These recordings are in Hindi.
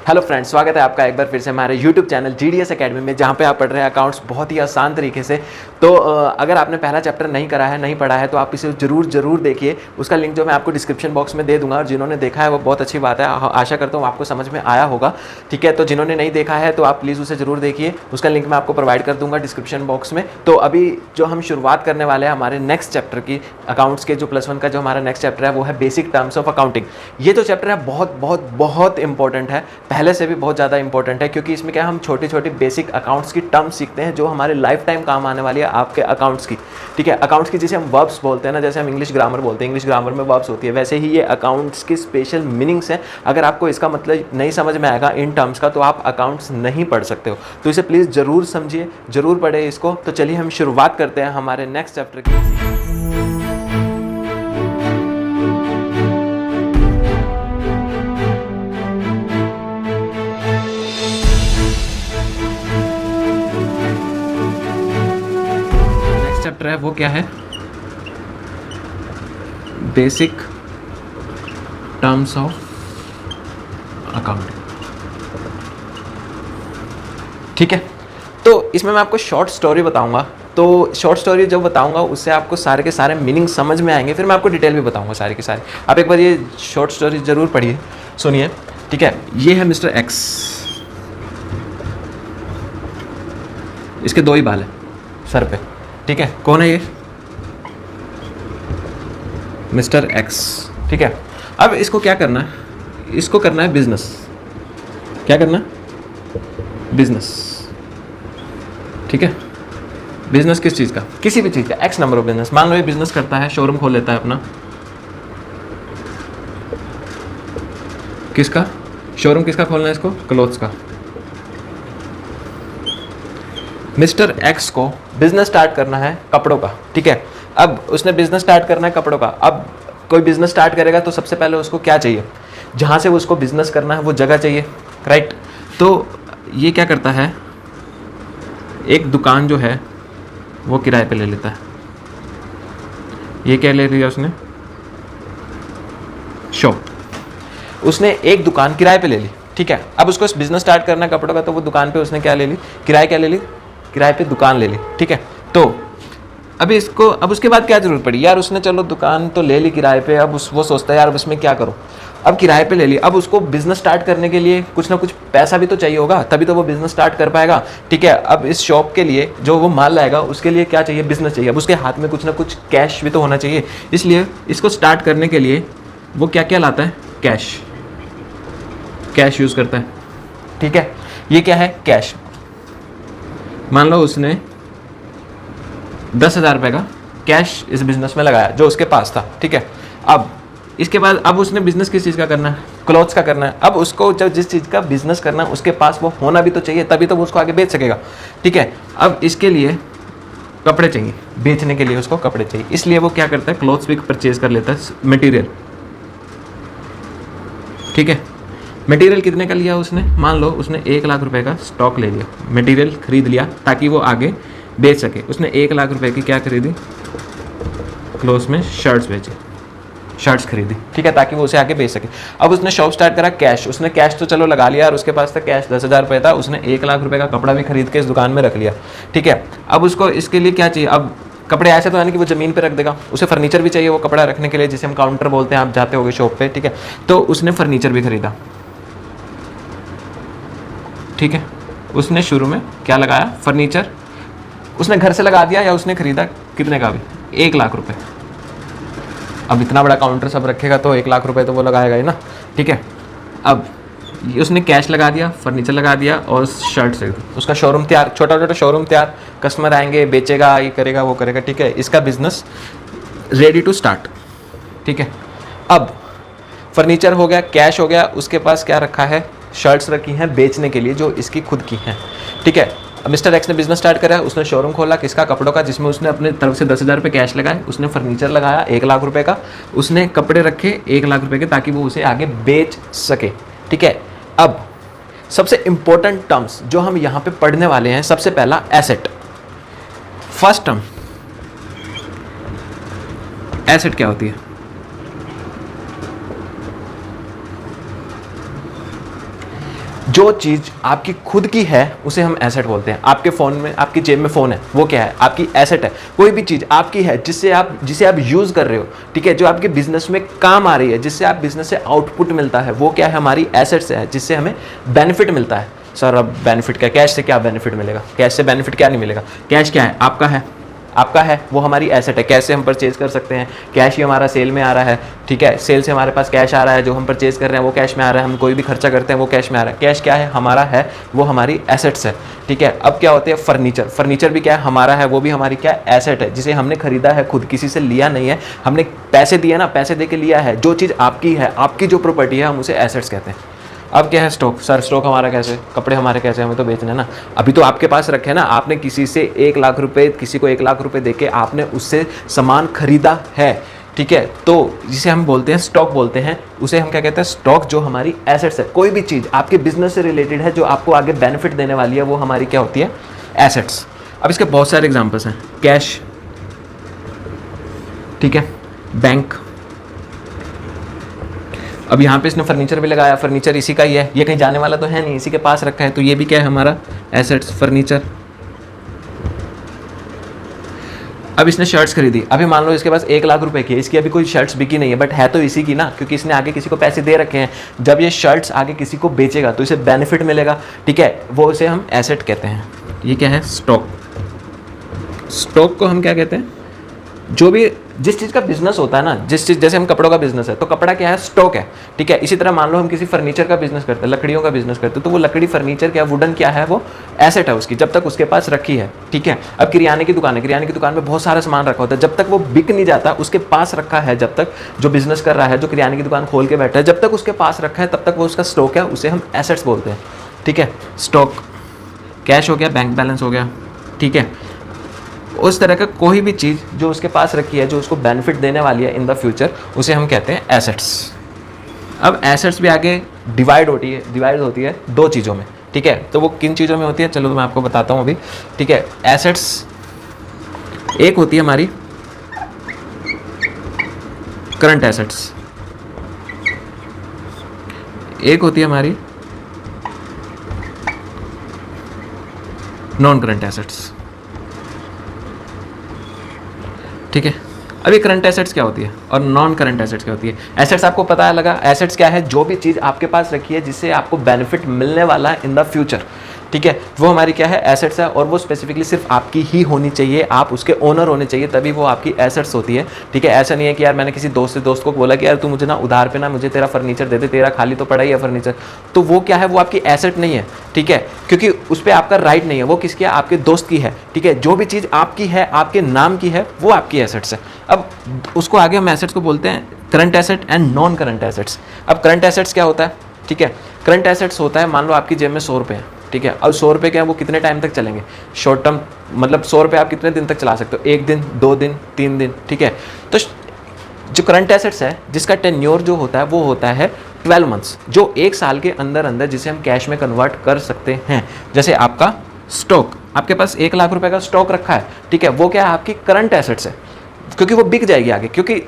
हेलो फ्रेंड्स, स्वागत है आपका एक बार फिर से हमारे यूट्यूब चैनल GDS एकेडमी में, जहाँ पे आप पढ़ रहे हैं अकाउंट्स बहुत ही आसान तरीके से। तो अगर आपने पहला चैप्टर नहीं करा है, नहीं पढ़ा है, तो आप इसे ज़रूर देखिए। उसका लिंक जो मैं आपको डिस्क्रिप्शन बॉक्स में दे दूंगा, और जिन्होंने देखा है वो बहुत अच्छी बात है, आशा करता हूँ आपको समझ में आया होगा। ठीक है, तो जिन्होंने नहीं देखा है तो आप प्लीज़ उसे ज़रूर देखिए, उसका लिंक मैं आपको प्रोवाइड कर दूँगा डिस्क्रिप्शन बॉक्स में। तो अभी जो हम शुरुआत करने वाले हैं हमारे नेक्स्ट चैप्टर की, अकाउंट्स के जो +1 का जो हमारा नेक्स्ट चैप्टर है वो है बेसिक टर्म्स ऑफ अकाउंटिंग। ये जो चैप्टर है बहुत इंपॉर्टेंट है, पहले से भी बहुत ज़्यादा इंपॉर्टेंट है, क्योंकि इसमें क्या हम छोटी छोटी बेसिक अकाउंट्स की टर्म्स सीखते हैं जो हमारे लाइफ टाइम काम आने वाली है आपके अकाउंट्स की। ठीक है, अकाउंट्स की जिसे हम वर्ब्स बोलते हैं ना, जैसे हम इंग्लिश ग्रामर बोलते हैं, इंग्लिश ग्रामर में वर्ब्स होती है, वैसे ही ये अकाउंट्स की स्पेशल मीनिंग्स हैं। अगर आपको इसका मतलब नहीं समझ में आएगा इन टर्म्स का, तो आप अकाउंट्स नहीं पढ़ सकते हो। तो इसे प्लीज़ ज़रूर समझिए, ज़रूर पढ़े इसको। तो चलिए हम शुरुआत करते हैं हमारे नेक्स्ट चैप्टर की। चैप्टर है वो क्या है? Basic terms of accounting. ठीक है, तो इसमें मैं आपको शॉर्ट स्टोरी बताऊंगा। तो शॉर्ट स्टोरी जब बताऊंगा उससे आपको सारे के सारे मीनिंग समझ में आएंगे, फिर मैं आपको डिटेल भी बताऊंगा सारे के सारे। आप एक बार ये शॉर्ट स्टोरी जरूर पढ़िए, सुनिए। ठीक है, ये है मिस्टर एक्स, इसके 2 ही बाल हैं सर पे। ठीक है, कौन है ये? Mister x. ठीक है, अब इसको क्या करना है? इसको करना है बिजनेस। क्या करना है? बिजनेस। ठीक है, बिजनेस किस चीज़ का? किसी भी चीज़ का, एक्स नंबर ऑफ बिजनेस। मान लो ये बिजनेस करता है, शोरूम खोल लेता है अपना। किसका शोरूम? किसका खोलना है इसको? क्लोथ्स का। मिस्टर एक्स को बिजनेस स्टार्ट करना है कपड़ों का। ठीक है, अब उसने बिजनेस स्टार्ट करना है कपड़ों का। अब कोई बिजनेस स्टार्ट करेगा तो सबसे पहले उसको क्या चाहिए? जहाँ से उसको बिजनेस करना है वो जगह चाहिए, राइट? तो ये क्या करता है, एक दुकान जो है वो किराए पे ले लेता है। ये क्या ले लिया उसने? शॉप। उसने एक दुकान किराए पे ले ली। ठीक है, अब उसको बिजनेस स्टार्ट करना है कपड़ों का, तो वो दुकान पे उसने क्या ले ली? किराए क्या ले ली? किराए पे दुकान ले ली। ठीक है, तो अब उसके बाद क्या जरूरत पड़ी यार? उसने चलो दुकान तो ले ली किराए पे, अब वो सोचता है यार अब इसमें क्या करूं। अब किराए पे ले ली, अब उसको बिजनेस स्टार्ट करने के लिए कुछ ना कुछ पैसा भी तो चाहिए होगा, तभी तो वो बिजनेस स्टार्ट कर पाएगा। ठीक है, अब इस शॉप के लिए जो वो माल लाएगा उसके लिए क्या चाहिए? बिजनेस चाहिए। अब उसके हाथ में कुछ ना कुछ कैश भी तो होना चाहिए, इसलिए इसको स्टार्ट करने के लिए वो क्या क्या लाता है? कैश। कैश यूज करता है। ठीक है, ये क्या है? कैश। मान लो उसने 10,000 रुपये का कैश इस बिजनेस में लगाया जो उसके पास था। ठीक है, अब इसके बाद अब उसने बिजनेस किस चीज़ का करना है? क्लॉथ्स का करना है। अब उसको जब जिस चीज़ का बिजनेस करना है उसके पास वो होना भी तो चाहिए, तभी तो वो उसको आगे बेच सकेगा। ठीक है, अब इसके लिए कपड़े चाहिए, बेचने के लिए उसको कपड़े चाहिए, इसलिए वो क्या करता है? क्लॉथ्स भी परचेज कर लेता है, मटेरियल। ठीक है, मटेरियल कितने का लिया उसने? मान लो उसने 1 लाख रुपए का स्टॉक ले लिया, मटेरियल खरीद लिया ताकि वो आगे बेच सके। उसने 1 लाख रुपए की क्या खरीदी? क्लोथ्स में शर्ट्स बेचे, शर्ट्स खरीदी। ठीक है, ताकि वो उसे आगे बेच सके। अब उसने शॉप स्टार्ट करा, कैश। उसने कैश तो चलो लगा लिया, और उसके पास था कैश 10,000 रुपये था। उसने 1 लाख रुपए का कपड़ा भी खरीद के इस दुकान में रख लिया। ठीक है, अब उसको इसके लिए क्या चाहिए? अब कपड़े ऐसे तो यानी कि वो ज़मीन पे रख देगा, उसे फर्नीचर भी चाहिए वो कपड़ा रखने के लिए, जिसे हम काउंटर बोलते हैं, आप जाते होगे शॉप पे। ठीक है, तो उसने फर्नीचर भी खरीदा। ठीक है, उसने शुरू में क्या लगाया? फर्नीचर। उसने घर से लगा दिया या उसने खरीदा कितने का? भी 1 लाख रुपए। अब इतना बड़ा काउंटर सब रखेगा तो 1 लाख रुपए तो वो लगाएगा ही ना। ठीक है, अब उसने कैश लगा दिया, फर्नीचर लगा दिया और शर्ट से उसका शोरूम तैयार, छोटा छोटा शोरूम तैयार। कस्टमर आएंगे, बेचेगा, ये करेगा, वो करेगा। ठीक है, इसका बिजनेस रेडी टू स्टार्ट। ठीक है, अब फर्नीचर हो गया, कैश हो गया, उसके पास क्या रखा है? शर्ट्स रखी हैं बेचने के लिए जो इसकी खुद की हैं। ठीक है, मिस्टर एक्स ने बिजनेस स्टार्ट करा, उसने शोरूम खोला किसका? कपड़ों का, जिसमें उसने अपने तरफ से 10,000 रुपये कैश लगाए। उसने फर्नीचर लगाया 1 लाख रुपए का। उसने कपड़े रखे 1 लाख रुपए के, ताकि वो उसे आगे बेच सके। ठीक है, अब सबसे इंपॉर्टेंट टर्म्स जो हम यहाँ पे पढ़ने वाले हैं, सबसे पहला एसेट। फर्स्ट टर्म एसेट क्या होती है? जो चीज़ आपकी खुद की है उसे हम एसेट बोलते हैं। आपके फ़ोन में, आपकी जेब में फ़ोन है, वो क्या है? आपकी एसेट है। कोई भी चीज़ आपकी है जिसे आप यूज़ कर रहे हो, ठीक है, जो आपके बिजनेस में काम आ रही है, जिससे आप बिजनेस से आउटपुट मिलता है, वो क्या है? हमारी एसेट्स है, जिससे हमें बेनिफिट मिलता है। सर अब बेनिफिट क्या? कैश से क्या बेनिफिट मिलेगा? कैश से बेनिफिट क्या नहीं मिलेगा? कैश क्या है? आपका है, वो हमारी एसेट है। कैश से हम परचेज कर सकते हैं, कैश ही हमारा सेल में आ रहा है, ठीक है, सेल से हमारे पास कैश आ रहा है, जो हम परचेज कर रहे हैं वो कैश में आ रहा है, हम कोई भी खर्चा करते हैं वो कैश में आ रहा है। कैश क्या है? हमारा है, वो हमारी एसेट्स है, ठीक है। अब क्या होते हैं? फर्नीचर भी क्या है? हमारा है, वो भी हमारी क्या? एसेट है, जिसे हमने खरीदा है खुद, किसी से लिया नहीं है, हमने पैसे दिए ना, पैसे दे के लिया है। जो चीज़ आपकी है, आपकी जो प्रॉपर्टी है, हम उसे एसेट्स कहते हैं। अब क्या है? स्टॉक। सर स्टॉक हमारा कैसे? कपड़े हमारे कैसे? हमें तो बेचने ना, अभी तो आपके पास रखे ना, आपने किसी से 1 लाख रुपए, किसी को 1 लाख रुपए देके आपने उससे सामान खरीदा है, ठीक है, तो जिसे हम बोलते हैं स्टॉक बोलते हैं, उसे हम क्या कहते हैं? स्टॉक। जो हमारी एसेट्स है, कोई भी चीज़ आपके बिजनेस से रिलेटेड है, जो आपको आगे बेनिफिट देने वाली है, वो हमारी क्या होती है? एसेट्स। अब इसके बहुत सारे एग्जाम्पल्स हैं। कैश, ठीक है, बैंक। अब यहाँ पे इसने फर्नीचर भी लगाया, फर्नीचर इसी का ही है, ये कहीं जाने वाला तो है नहीं, इसी के पास रखा है, तो ये भी क्या है? हमारा एसेट्स, फर्नीचर। अब इसने शर्ट्स खरीदी, अभी मान लो इसके पास 1 लाख रुपए की है, इसकी अभी कोई शर्ट्स बिकी नहीं है, बट है तो इसी की ना, क्योंकि इसने आगे किसी को पैसे दे रखे हैं। जब ये शर्ट्स आगे किसी को बेचेगा तो इसे बेनिफिट मिलेगा, ठीक है, वो इसे हम एसेट कहते हैं। ये क्या है? स्टॉक। स्टॉक को हम क्या कहते हैं? जो भी जिस चीज़ का बिजनेस होता है ना, जिस चीज़, जैसे हम कपड़ों का बिजनेस है, तो कपड़ा क्या है? स्टॉक है, ठीक है। इसी तरह मान लो हम किसी फर्नीचर का बिजनेस करते हैं, लकड़ियों का बिजनेस करते हैं, तो वो लकड़ी, फर्नीचर क्या, वुडन क्या है? वो एसेट है उसकी, जब तक उसके पास रखी है, ठीक है। अब किराने की दुकान है, किराने की दुकान में बहुत सारा सामान रखा होता है, जब तक वो बिक नहीं जाता, उसके पास रखा है, जब तक जो बिजनेस कर रहा है, जो किराने की दुकान खोल के बैठा है, जब तक उसके पास रखा है, तब तक वो उसका स्टॉक है, उसे हम एसेट्स बोलते हैं, ठीक है। स्टॉक। कैश हो गया, बैंक बैलेंस हो गया, ठीक है। उस तरह का कोई भी चीज़ जो उसके पास रखी है, जो उसको बेनिफिट देने वाली है इन द फ्यूचर, उसे हम कहते हैं एसेट्स। अब एसेट्स भी आगे डिवाइड होती है 2 चीज़ों में, ठीक है। तो वो किन चीज़ों में होती है? चलो तो मैं आपको बताता हूँ अभी, ठीक है। एसेट्स एक होती है हमारी करंट एसेट्स, एक होती है हमारी नॉन करंट एसेट्स, ठीक है। अभी करंट एसेट्स क्या होती है और नॉन करंट एसेट्स क्या होती है? एसेट्स आपको पता लगा, एसेट्स क्या है? जो भी चीज़ आपके पास रखी है जिससे आपको बेनिफिट मिलने वाला है इन द फ्यूचर, ठीक है, वो हमारी क्या है? एसेट्स है। और वो स्पेसिफिकली सिर्फ आपकी ही होनी चाहिए, आप उसके ओनर होने चाहिए, तभी वो आपकी एसेट्स होती है, ठीक है। ऐसा नहीं है कि यार मैंने किसी दोस्त को बोला कि यार तू मुझे ना उधार पे ना मुझे तेरा फर्नीचर दे दे, तेरा खाली तो पड़ा ही है फर्नीचर, तो वो क्या है? वो आपकी एसेट नहीं है, ठीक है, क्योंकि उस पर आपका राइट नहीं है, वो किसकी है? आपके दोस्त की है, ठीक है। जो भी चीज़ आपकी है, आपके नाम की है, वो आपकी एसेट्स है। अब उसको आगे हम एसेट्स को बोलते हैं current asset and non current assets. अब करंट एसेट्स क्या होता है? ठीक है, करंट एसेट्स होता है, मान लो आपकी जेब में 100 रुपये है, ठीक है। अब 100 रुपये क्या है? वो कितने टाइम तक चलेंगे? शॉर्ट टर्म, मतलब 100 रुपये आप कितने दिन तक चला सकते हो? 1 दिन, 2 दिन, 3 दिन, ठीक है। तो जो करंट एसेट्स है, जिसका टेन्योर जो होता है वो होता है 12 मंथ्स, जो 1 साल के अंदर अंदर जिसे हम कैश में कन्वर्ट कर सकते हैं। जैसे आपका स्टॉक, आपके पास 1 लाख रुपए का स्टॉक रखा है, ठीक है, वो क्या है? आपकी करंट एसेट्स है, क्योंकि वो बिक जाएगी आगे, क्योंकि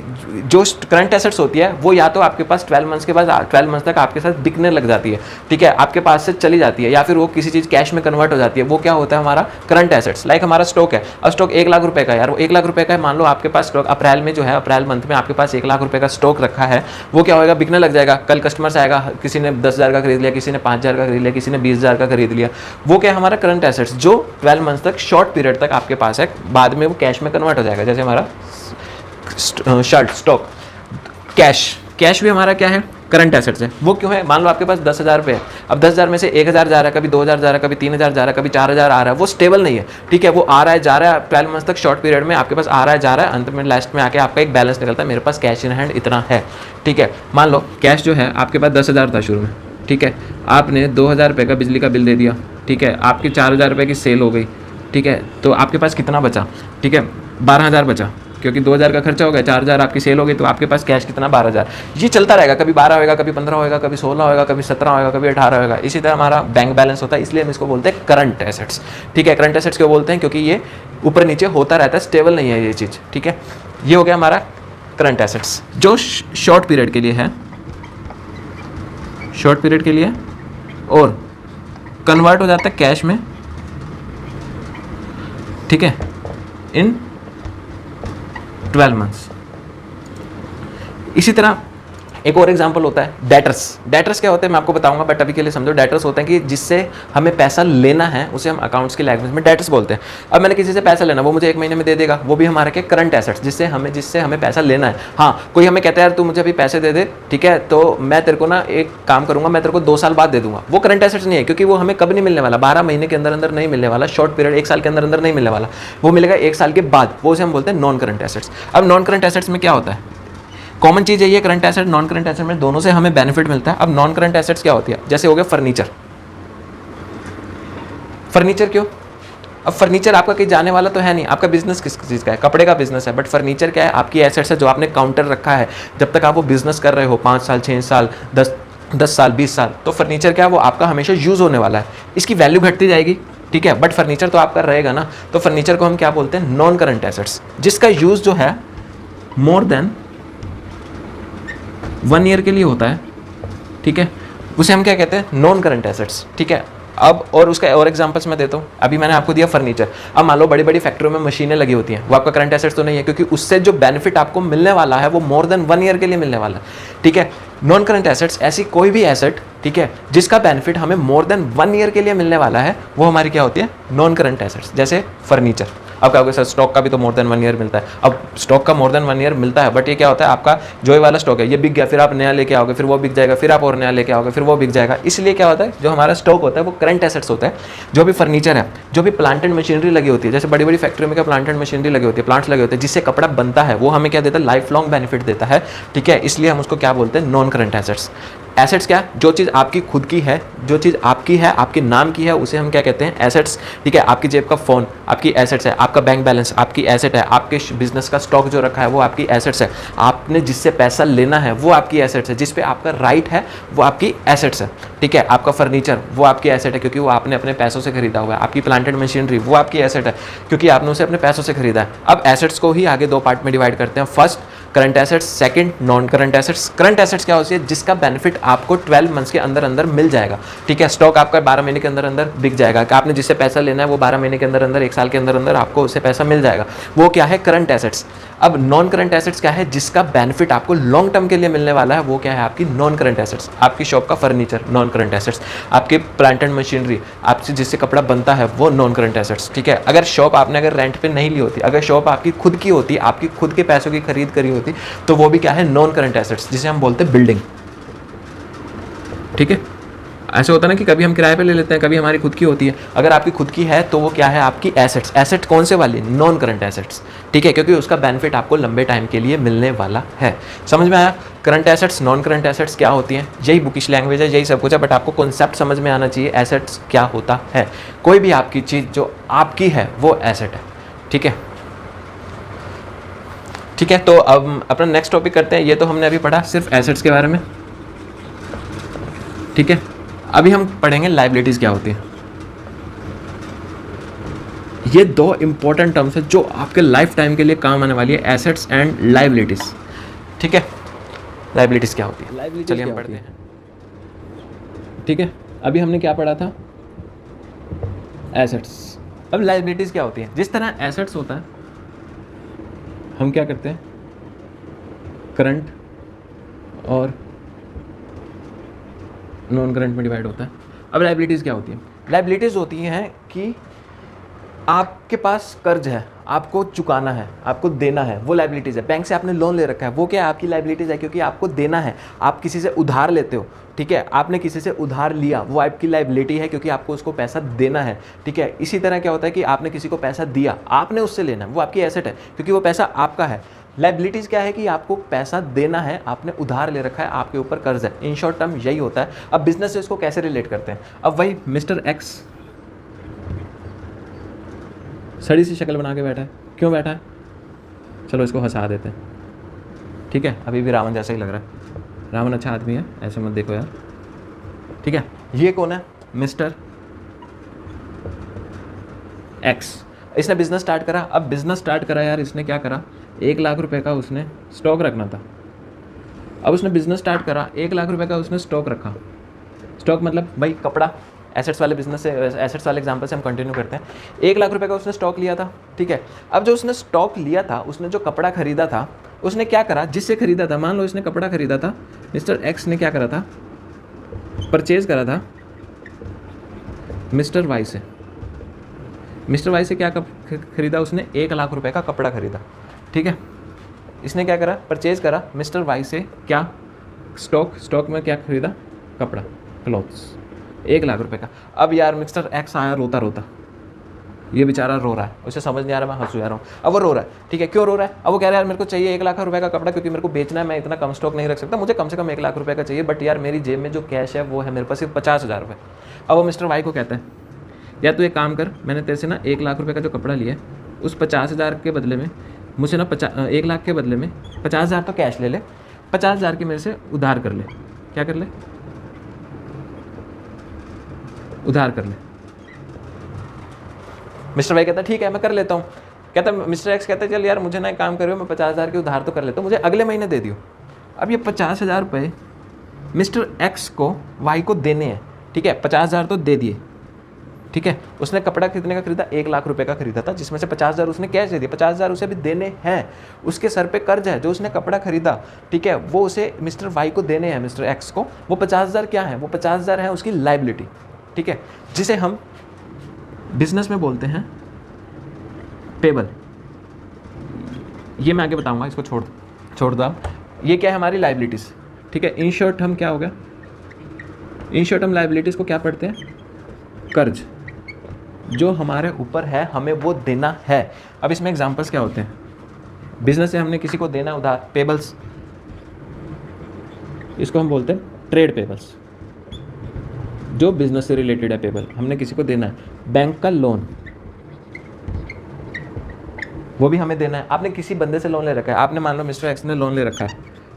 जो करंट एसेट्स होती है वो या तो आपके पास 12 मंथ्स के बाद 12 मंथ्स तक आपके साथ बिकने लग जाती है, ठीक है, आपके पास से चली जाती है, या फिर वो किसी चीज़ कैश में कन्वर्ट हो जाती है, वो क्या होता है? हमारा करंट एसेट्स। लाइक हमारा स्टॉक है, अब स्टॉक 1 लाख रुपए का है यार, वो 1 लाख रुपए का है, मान लो आपके पास स्टॉक अप्रैल में जो है, अप्रैल मंथ में आपके पास 1 लाख रुपए का स्टॉक रखा है, वो क्या होगा? बिकने लग जाएगा। कल कस्टमर्स आएगा, किसी ने 10,000 का खरीद लिया, किसी ने 5,000 का खरीद लिया, किसी ने 20,000 का खरीद लिया, वो क्या है? हमारा करंट एसेट्स, जो 12 मंथ्स तक, शॉर्ट पीरियड तक आपके पास है, बाद में वो कैश में कन्वर्ट हो जाएगा। जैसे हमारा शर्ट, स्टॉक, कैश भी हमारा क्या है? करंट एसेट्स है। वो क्यों है? मान लो आपके पास 10,000 रुपये है, अब 10,000 में से 1,000 जा रहा है, कभी 2,000 जा रहा है, कभी 3,000 जा रहा है, कभी 4,000 आ रहा है, वो स्टेबल नहीं है, ठीक है, वो आ रहा है जा रहा है, 12 मंथ तक शॉर्ट पीरियड में आपके पास आ रहा है जा रहा है, अंत में लास्ट में आके आपका एक बैलेंस निकलता है, मेरे पास कैश इन हैंड इतना है, ठीक है। मान लो कैश जो है आपके पास 10,000 था शुरू में, ठीक है, आपने 2,000 रुपये का बिजली का बिल दे दिया, ठीक है, आपकी 4,000 रुपये की सेल हो गई, ठीक है, तो आपके पास कितना बचा? ठीक है, 12,000 बचा, क्योंकि 2,000 का खर्चा हो गया, 4,000 आपकी सेल हो गई, तो आपके पास कैश कितना? 12,000। ये चलता रहेगा, कभी 12 होएगा, कभी 15 होएगा, कभी 16 होएगा, कभी 17 होएगा, कभी 18 होएगा। इसी तरह हमारा बैंक बैलेंस होता है, इसलिए हम इसको बोलते हैं करंट एसेट्स, ठीक है। करंट एसेट्स क्यों बोलते हैं? क्योंकि ये ऊपर नीचे होता रहता है, स्टेबल नहीं है ये चीज़, ठीक है। ये हो गया हमारा करंट एसेट्स, जो शॉर्ट पीरियड के लिए है, शॉर्ट पीरियड के लिए, और कन्वर्ट हो जाता है कैश में, ठीक है, इन 12 मंथ्स। इसी तरह एक और एग्जांपल होता है डेटर्स। डेटर्स क्या होते हैं मैं आपको बताऊंगा, बट अभी के लिए समझो। डेटर्स होते हैं कि जिससे हमें पैसा लेना है, उसे हम अकाउंट्स की लैंग्वेज में डेटर्स बोलते हैं। अब मैंने किसी से पैसा लेना, वो मुझे 1 महीने में दे देगा, वो भी हमारे के करंट एसेट्स, जिससे हमें पैसा लेना है। हाँ, कोई हमें कहता है यार तू मुझे अभी पैसे दे दे, ठीक है, तो मैं तेरे को ना एक काम करूंगा, मैं तेरे को 2 साल बाद दे दूंगा। वो करंट एसेट्स नहीं है, क्योंकि वो हमें कब नहीं मिलने वाला, 12 महीने के अंदर अंदर नहीं मिलने वाला, शॉर्ट पीरियड 1 साल के अंदर अंदर नहीं मिलने वाला, वो मिलेगा 1 साल के बाद। वो उसे हम बोलते हैं नॉन करंट एसेट्स। अब नॉन करंट एसेट्स में क्या होता है, कॉमन चीज़ है ये, current asset non current asset में दोनों से हमें बेनिफिट मिलता है। अब नॉन करंट एसेट्स क्या होती है, जैसे हो गया फर्नीचर। फर्नीचर क्यों, अब फर्नीचर आपका कहीं जाने वाला तो है नहीं, आपका बिजनेस किस चीज़ का है, कपड़े का बिजनेस है, बट फर्नीचर क्या है, आपकी एसेट्स है जो आपने काउंटर रखा है जब तक आप वो बिजनेस कर रहे हो, 5 साल 6 साल 10 साल 20 साल, तो फर्नीचर क्या है, वो आपका हमेशा यूज़ होने वाला है, इसकी वैल्यू घटती जाएगी, ठीक है, बट फर्नीचर तो आपका रहेगा ना। तो फर्नीचर को हम क्या बोलते हैं, नॉन करंट एसेट्स, जिसका यूज़ जो है मोर देन 1 ईयर के लिए होता है, ठीक है, उसे हम क्या कहते हैं, नॉन करंट एसेट्स, ठीक है। अब और उसका और एग्जांपल्स मैं देता हूँ। अभी मैंने आपको दिया फर्नीचर। अब मान लो बड़ी बड़ी फैक्ट्रियों में मशीनें लगी होती हैं, वो आपका करंट एसेट्स तो नहीं है, क्योंकि उससे जो बेनिफिट आपको मिलने वाला है वो मोर देन 1 ईयर के लिए मिलने वाला है, ठीक है। नॉन करंट एसेट्स ऐसी कोई भी एसेट, ठीक है, जिसका बेनिफिट हमें मोर देन 1 ईयर के लिए मिलने वाला है, वो हमारी क्या होती है, नॉन करंट एसेट्स। जैसे फर्नीचर। अब क्या होगा सर, स्टॉक का भी तो मोर देन 1 ईयर मिलता है। अब स्टॉक का मोर देन 1 ईयर मिलता है, बट ये क्या होता है, आपका जो ये वाला स्टॉक है ये बिक गया, फिर आप नया लेके आओगे, फिर वो बिक जाएगा, फिर आप और नया लेके आओगे, फिर वो बिक जाएगा। इसलिए क्या होता है, जो हमारा स्टॉक होता है वो करंट एसेट्स होता है। जो भी फर्नीचर है, जो भी प्लांट एंड मशीनरी लगी होती है, जैसे बड़ी बड़ी फैक्ट्री में क्या प्लांट एंड मशीनरी लगी होती है, प्लांट्स लगे होते हैं, जिससे कपड़ा बनता है, वो हमें क्या देता है, लाइफ लॉन्ग बेनिफिट देता है, ठीक है। इसलिए हम उसको क्या बोलते हैं, नॉन करंट एसेट्स। एसेट्स क्या, जो चीज़ आपकी खुद की है, जो चीज़ आपकी है, आपके नाम की है, उसे हम क्या कहते हैं, एसेट्स, ठीक है। आपकी जेब का फ़ोन आपकी एसेट्स है, आपका बैंक बैलेंस आपकी एसेट है, आपके बिजनेस का स्टॉक जो रखा है वो आपकी एसेट्स है, आपने जिससे पैसा लेना है वो आपकी एसेट्स है, जिस पे आपका राइट है वो आपकी एसेट्स है, ठीक है। आपका फर्नीचर वो आपकी एसेट है, क्योंकि वो आपने अपने पैसों से खरीदा हुआ है। आपकी प्लांट एंड मशीनरी वो आपकी एसेट है, क्योंकि आपने उसे अपने पैसों से खरीदा है। अब एसेट्स को ही आगे 2 पार्ट में डिवाइड करते हैं। First current assets, second non current assets. Current assets क्या होती है, जिसका बेनिफिट आपको 12 मंथ्स के अंदर अंदर मिल जाएगा, ठीक है। स्टॉक आपका 12 महीने के अंदर अंदर बिक जाएगा, कि आपने जिससे पैसा लेना है वो 12 महीने के अंदर अंदर 1 साल के अंदर अंदर आपको उससे पैसा मिल जाएगा, वो क्या है, करंट एसेट्स। अब नॉन करंट एसेट्स क्या है, जिसका बेनिफिट आपको लॉन्ग टर्म के लिए मिलने वाला है, वो क्या है, आपकी नॉन करंट एसेट्स। आपकी शॉप का फर्नीचर नॉन करंट एसेट्स, आपके प्लांट एंड मशीनरी, आपसे जिससे कपड़ा बनता है वो नॉन करंट एसेट्स, ठीक है। अगर शॉप आपने अगर रेंट पे नहीं ली होती, अगर शॉप आपकी खुद की होती, आपकी खुद के पैसों की खरीद करी होती, तो वो भी क्या है, नॉन करंट एसेट्स, जिसे हम बोलते हैं बिल्डिंग, ठीक है। ऐसे होता है ना कि कभी हम किराए पे ले लेते हैं, कभी हमारी खुद की होती है। अगर आपकी खुद की है तो वो क्या है, आपकी एसेट्स। एसेट कौन से वाली, नॉन करंट एसेट्स, ठीक है, क्योंकि उसका बेनिफिट आपको लंबे टाइम के लिए मिलने वाला है। समझ में आया, current assets non current assets क्या होती हैं, यही बुकिश लैंग्वेज है, यही सब कुछ है, बट आपको कॉन्सेप्ट समझ में आना चाहिए, एसेट्स क्या होता है। कोई भी आपकी चीज़ जो आपकी है वो एसेट है, ठीक है, ठीक है। तो अब अपना नेक्स्ट टॉपिक करते हैं। ये तो हमने अभी पढ़ा सिर्फ एसेट्स के बारे में, ठीक है। अभी हम पढ़ेंगे लायबिलिटीज़ क्या होती है। ये 2 इंपॉर्टेंट टर्म्स है जो आपके लाइफ टाइम के लिए काम आने वाली है, एसेट्स एंड लायबिलिटीज़, ठीक है। लायबिलिटीज़ क्या होती है, चलिए हम पढ़ते हैं, ठीक है। अभी हमने क्या पढ़ा था, एसेट्स। अब लायबिलिटीज़ क्या होती है, जिस तरह एसेट्स होता है हम क्या करते हैं, करंट और नॉन करंट में डिवाइड होता है। अब लायबिलिटीज़ क्या होती है, लायबिलिटीज़ होती हैं कि आपके पास कर्ज है, आपको चुकाना है, आपको देना है, वो लायबिलिटीज़ है। बैंक से आपने लोन ले रखा है, वो क्या है, आपकी लायबिलिटीज़ है, क्योंकि आपको देना है। आप किसी से उधार लेते हो, ठीक है, आपने किसी से उधार लिया, वो आपकी लायबिलिटी है, क्योंकि आपको उसको पैसा देना है, ठीक है। इसी तरह क्या होता है कि आपने किसी को पैसा दिया, आपने उससे लेना है, वो आपकी एसेट है, क्योंकि वो पैसा आपका है। लायबिलिटीज़ क्या है कि आपको पैसा देना है, आपने उधार ले रखा है, आपके ऊपर कर्ज है। इन शॉर्ट टर्म यही होता है। अब बिजनेस से इसको कैसे रिलेट करते हैं, अब वही मिस्टर एक्स सड़ी सी शक्ल बना के बैठा है, क्यों बैठा है, चलो इसको हंसा देते हैं, ठीक है। अभी भी रावण जैसा ही लग रहा है, रावण अच्छा आदमी है, ऐसे मत देखो यार, ठीक है। ये कौन है, मिस्टर एक्स। इसने बिजनेस स्टार्ट करा। अब बिजनेस स्टार्ट करा यार, इसने क्या करा, 1 लाख रुपए का उसने स्टॉक रखना था। अब उसने बिजनेस स्टार्ट करा, 1 लाख रुपए का उसने स्टॉक रखा। स्टॉक मतलब भाई कपड़ा, एसेट्स वाले बिजनेस से, एसेट्स वाले एग्जांपल से हम कंटिन्यू करते हैं। 1 लाख रुपए का उसने स्टॉक लिया था, ठीक है। अब जो उसने स्टॉक लिया था, उसने जो कपड़ा खरीदा था, उसने क्या करा, जिससे खरीदा था, मान लो इसने कपड़ा खरीदा था, मिस्टर एक्स ने क्या करा था, परचेज करा था मिस्टर वाई से। मिस्टर वाई से क्या खरीदा उसने, 1 लाख रुपए का कपड़ा खरीदा, ठीक है। इसने क्या करा, परचेज करा मिस्टर वाई से क्या, स्टॉक में क्या खरीदा, कपड़ा, क्लॉथ्स, 1 लाख रुपए का। अब यार मिस्टर एक्स आया रोता रोता, ये बेचारा रो रहा है, उसे समझ नहीं आ रहा, मैं हंसू जा रहा हूँ। अब वो रो रहा है, ठीक है, क्यों रो रहा है, अब वो कह रहा है यार मेरे को चाहिए 1 लाख रुपए का कपड़ा, क्योंकि मेरे को बेचना है, मैं इतना कम स्टॉक नहीं रख सकता, मुझे कम से कम 1 लाख रुपए का चाहिए, बट यार मेरी जेब में जो कैश है वो है मेरे पास सिर्फ 50,000 रुपये। अब वो मिस्टर वाई को कहता है, या तू एक काम कर, मैंने तेरे से ना 1 लाख रुपए का जो कपड़ा लिया है, उस 50,000 के बदले में मुझे ना 1 लाख के बदले में 50,000 तो कैश ले ले, 50,000 के मेरे से उधार कर ले। क्या कर ले, उधार कर ले। मिस्टर वाई कहता है ठीक है मैं कर लेता हूँ। कहता है मिस्टर एक्स कहता है चल यार मुझे ना एक काम करो, मैं 50,000 के उधार तो कर लेता हूँ, मुझे अगले महीने दे दियो। अब ये 50,000 रुपये मिस्टर एक्स को वाई को देने हैं, ठीक है, 50,000 तो दे दिए, ठीक है। उसने कपड़ा कितने का खरीदा, 1 लाख रुपए का खरीदा था, जिसमें से 50,000 उसने कैश दे दिया, 50,000 उसे भी देने हैं। उसके सर पे कर्ज है, जो उसने कपड़ा खरीदा, ठीक है, वो उसे मिस्टर वाई को देने हैं, मिस्टर एक्स को। वो 50,000 क्या है, वो 50,000 है उसकी लाइबिलिटी, ठीक है, जिसे हम बिजनेस में बोलते हैं पेबल। ये मैं आगे बताऊंगा, इसको छोड़ दो आप। ये क्या है, हमारी लाइबिलिटीज़, ठीक है। इन शॉर्ट हम क्या हो गया, इन शॉर्ट हम लाइबिलिटीज़ को क्या पढ़ते हैं, कर्ज, जो हमारे ऊपर है हमें वो देना है। अब इसमें एग्जांपल्स क्या होते हैं, बिजनेस से हमने किसी को देना उधार, पेबल्स, इसको हम बोलते हैं ट्रेड पेबल्स, जो बिजनेस से रिलेटेड है पेबल, हमने किसी को देना है। बैंक का लोन, वो भी हमें देना है। आपने किसी बंदे से लोन ले रखा है, आपने मान लो मिस्टर एक्स ने लोन ले रखा है,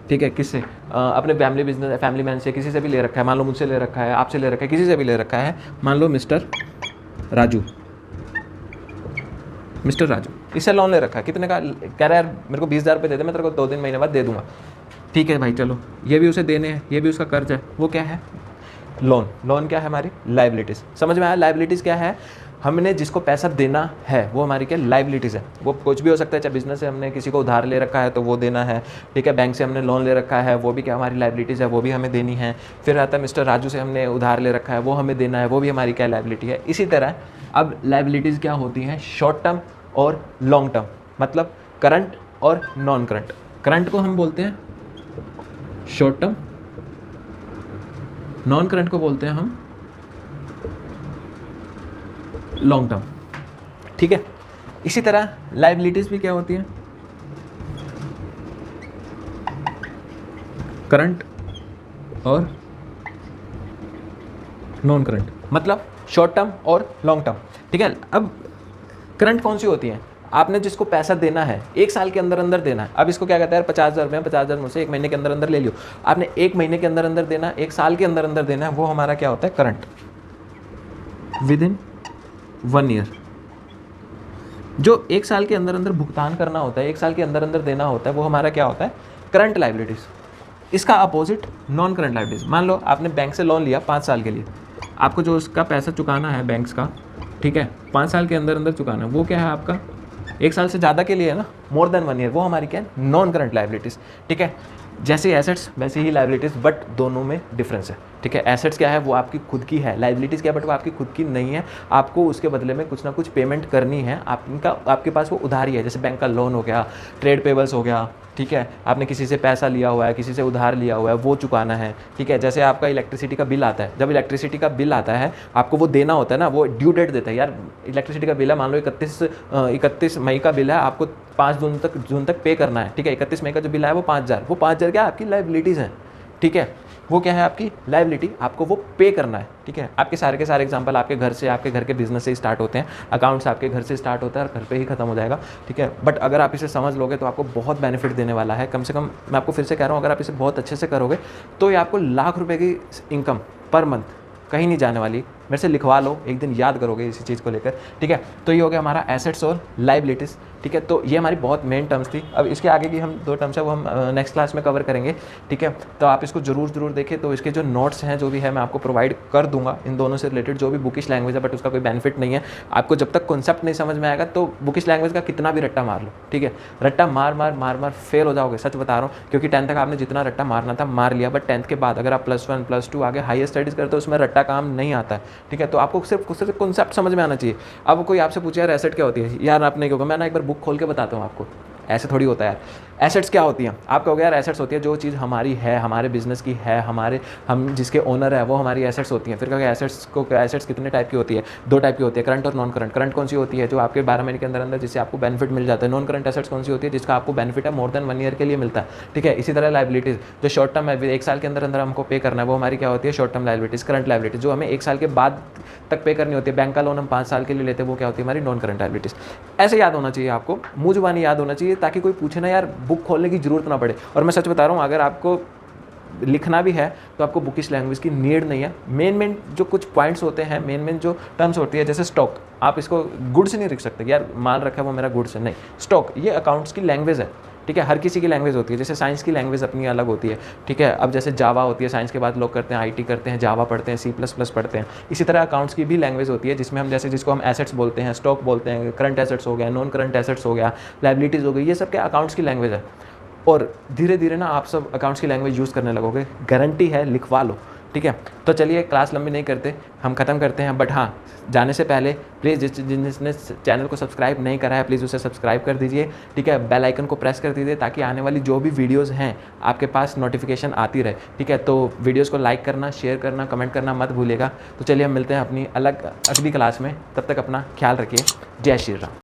ठीक है, किससे, अपने फैमिली मैन से, किसी से भी ले रखा है, मान लो मुझसे ले रखा है, आपसे ले रखा है, किसी से भी ले रखा है, मान लो मिस्टर राजू, इससे लोन ले रखा है, कितने का, कह रहा है यार मेरे को 20,000 रुपये दे दे, मैं तेरे को 2-3 महीने बाद दे दूंगा। ठीक है भाई चलो, ये भी उसे देने हैं, ये भी उसका कर्ज है, वो क्या है, लोन क्या है, हमारी लाइबिलिटीज़। समझ में आया, लाइबिलिटीज़ क्या है, हमने जिसको पैसा देना है वो हमारी क्या लाइबिलिटीज़ है। वो कुछ भी हो सकता है, चाहे बिजनेस से हमने किसी को उधार ले रखा है तो वो देना है, ठीक है, बैंक से हमने लोन ले रखा है, वो भी क्या हमारी लाइबिलिटीज़ है, वो भी हमें देनी है। फिर आता है मिस्टर राजू से हमने उधार ले रखा है, वो हमें देना है, वो भी हमारी क्या लाइबिलिटी है। इसी तरह अब लाइबिलिटीज़ क्या होती हैं, शॉर्ट टर्म और लॉन्ग टर्म, मतलब करंट और नॉन करंट। करंट को हम बोलते हैं शॉर्ट टर्म, नॉन करंट को बोलते हैं हम लॉन्ग टर्म, ठीक है। इसी तरह लाइबिलिटीज भी क्या होती हैं, करंट और नॉन करंट, मतलब शॉर्ट टर्म और लॉन्ग टर्म, ठीक है। अब करंट कौन सी होती है, आपने जिसको पैसा देना है 1 साल के अंदर अंदर देना है। अब इसको क्या कहता है, 50,000 रुपये, 50,000 मुझसे 1 महीने के अंदर अंदर ले लियो। आपने 1 महीने के अंदर अंदर देना, 1 साल के अंदर अंदर देना है, वो हमारा क्या होता है, करंट। विद इन 1 ईयर, जो 1 साल के अंदर अंदर भुगतान करना होता है, 1 साल के अंदर अंदर देना होता है, वो हमारा क्या होता है, करंट लाइबिलिटीज़। इसका अपोजिट नॉन करंट लाइबिलिटीज़। मान लो आपने बैंक से लोन लिया 5 साल के लिए, आपको जो उसका पैसा चुकाना है बैंक्स का, ठीक है, 5 साल के अंदर अंदर चुकाना है, वो क्या है आपका 1 साल से ज़्यादा के लिए है ना, मोर देन 1 ईयर, वो हमारी क्या है, नॉन करंट लाइबिलिटीज़, ठीक है। जैसे एसेट्स वैसे ही लाइबिलिटीज़, बट दोनों में डिफरेंस है, ठीक है। एसेट्स क्या है, वो आपकी खुद की है, लाइबिलिटीज़ क्या है, बट वो आपकी खुद की नहीं है, आपको उसके बदले में कुछ ना कुछ पेमेंट करनी है, आपके पास वो उधारी है। जैसे बैंक का लोन हो गया, ट्रेड पेबल्स हो गया, ठीक है, आपने किसी से पैसा लिया हुआ है, किसी से उधार लिया हुआ है, वो चुकाना है, ठीक है। जैसे आपका इलेक्ट्रिसिटी का बिल आता है, जब इलेक्ट्रिसिटी का बिल आता है आपको वो देना होता है ना, वो ड्यू डेट देता है, यार इलेक्ट्रिसिटी का बिल है, मान लो 31 मई का बिल है, आपको 5 जून तक पे करना है, ठीक है। 31 मई का जो बिल है वो 5,000, वो 5,000 क्या आपकी लाइबिलिटीज़ हैं, ठीक है, वो क्या है आपकी लाइबिलिटी, आपको वो पे करना है, ठीक है। आपके सारे के सारे एग्जांपल आपके घर से, आपके घर के बिजनेस से ही स्टार्ट होते हैं, अकाउंट्स आपके घर से स्टार्ट होता है और घर पे ही खत्म हो जाएगा, ठीक है। बट अगर आप इसे समझ लोगे तो आपको बहुत बेनिफिट देने वाला है। कम से कम मैं आपको फिर से कह रहा हूँ, अगर आप इसे बहुत अच्छे से करोगे तो ये आपको लाख रुपये की इनकम पर मंथ कहीं नहीं जाने वाली, मेरे से लिखवा लो, एक दिन याद करोगे इसी चीज़ को लेकर, ठीक है। तो ये हो गया हमारा एसेट्स और लाइबिलिटीज़, ठीक है। तो ये हमारी बहुत मेन टर्म्स थी। अब इसके आगे की हम 2 टर्म्स है वो हम नेक्स्ट क्लास में कवर करेंगे, ठीक है। तो आप इसको जरूर देखें। तो इसके जो नोट्स हैं जो भी है मैं आपको प्रोवाइड कर दूंगा इन दोनों से रिलेटेड, जो भी बुकिश लैंग्वेज है, बट उसका कोई बेनिफिट नहीं है आपको जब तक कॉन्सेप्ट नहीं समझ में आएगा। तो बुकिश लैंग्वेज का कितना भी रट्टा मार लो, ठीक है, रट्टा मार फेल हो जाओगे, सच बता रहा हूँ। क्योंकि 10th तक आपने जितना रट्टा मारना था मार लिया, बट 10th के बाद अगर आप +1 +2 आगे हायर स्टडीज़ करते हो उसमें रट्टा काम नहीं आता है, ठीक है। तो आपको सिर्फ कॉन्सेप्ट समझ में आना चाहिए। अब कोई आपसे पूछे यार एसेट क्या होती है, यार आपने क्या होगा, मैं ना एक बार बुक खोल के बताता हूँ आपको, ऐसे थोड़ी होता है यार। एसेट्स क्या होती हैं, आप कहोगे यार एसेट्स होती है जो चीज़ हमारी है, हमारे बिजनेस की है, हम जिसके ओनर है वो हमारी एसेट्स होती हैं। फिर कहोगे एसेट्स कितने टाइप की होती है, 2 टाइप की होती है, करंट और नॉन करंट। करंट कौन सी होती है, जो आपके 12 महीने के अंदर जिससे आपको बेनिफिट मिल जाता है। नॉन करंट एसेट्स कौन सी होती है, जिसका आपको बेनिफिट है मोर देन 1 ईयर के लिए मिलता है, ठीक है। इसी तरह लाइबिलिटीज़ जो शॉर्ट टर्म है, 1 साल के अंदर हमको पे करना है, वो हमारी क्या होती है, short term liabilities. Current liabilities जो हमें 1 साल के बाद तक पे करनी होती है, बैंक का लोन हम 5 साल के लिए लेते हैं, वो क्या होती है, हमारी नॉन करंट लाइबिलिटीज़। ऐसे याद होना चाहिए आपको, मुँह जुबानी याद होना चाहिए, ताकि कोई पूछे ना यार बुक खोलने की जरूरत ना पड़े। और मैं सच बता रहा हूँ, अगर आपको लिखना भी है तो आपको बुकिश लैंग्वेज की नीड नहीं है। मेन जो कुछ पॉइंट्स होते हैं, मेन जो टर्म्स होती है, जैसे स्टॉक, आप इसको गुड्स नहीं लिख सकते यार, माल रखा है वो मेरा गुड्स है, नहीं। स्टॉक ये अकाउंट्स की लैंग्वेज है, ठीक है। हर किसी की लैंग्वेज होती है, जैसे साइंस की लैंग्वेज अपनी अलग होती है, ठीक है। अब जैसे जावा होती है, साइंस के बाद लोग करते हैं IT करते हैं, जावा पढ़ते हैं, C++ पढ़ते हैं। इसी तरह अकाउंट्स की भी लैंग्वेज होती है, जिसमें हम जैसे जिसको हम एसेट्स बोलते हैं, स्टॉक बोलते हैं, करंट एसेट्स हो गया, नॉन करंट एसेट्स हो गया, लाइबिलिटीज़ हो गई, ये सब क्या अकाउंट्स की लैंग्वेज है। और धीरे धीरे ना आप सब अकाउंट्स की लैंग्वेज यूज़ करने लगोगे, गारंटी है, लिखवा लो, ठीक है। तो चलिए क्लास लंबी नहीं करते, हम ख़त्म करते हैं। बट हाँ, जाने से पहले प्लीज़ जिसने चैनल को सब्सक्राइब नहीं करा है प्लीज़ उसे सब्सक्राइब कर दीजिए, ठीक है। बेल आइकन को प्रेस कर दीजिए ताकि आने वाली जो भी वीडियोज़ हैं आपके पास नोटिफिकेशन आती रहे, ठीक है। तो वीडियोज़ को लाइक करना, शेयर करना, कमेंट करना मत भूलिएगा। तो चलिए हम मिलते हैं अपनी अगली क्लास में, तब तक अपना ख्याल रखिए। जय श्री राम।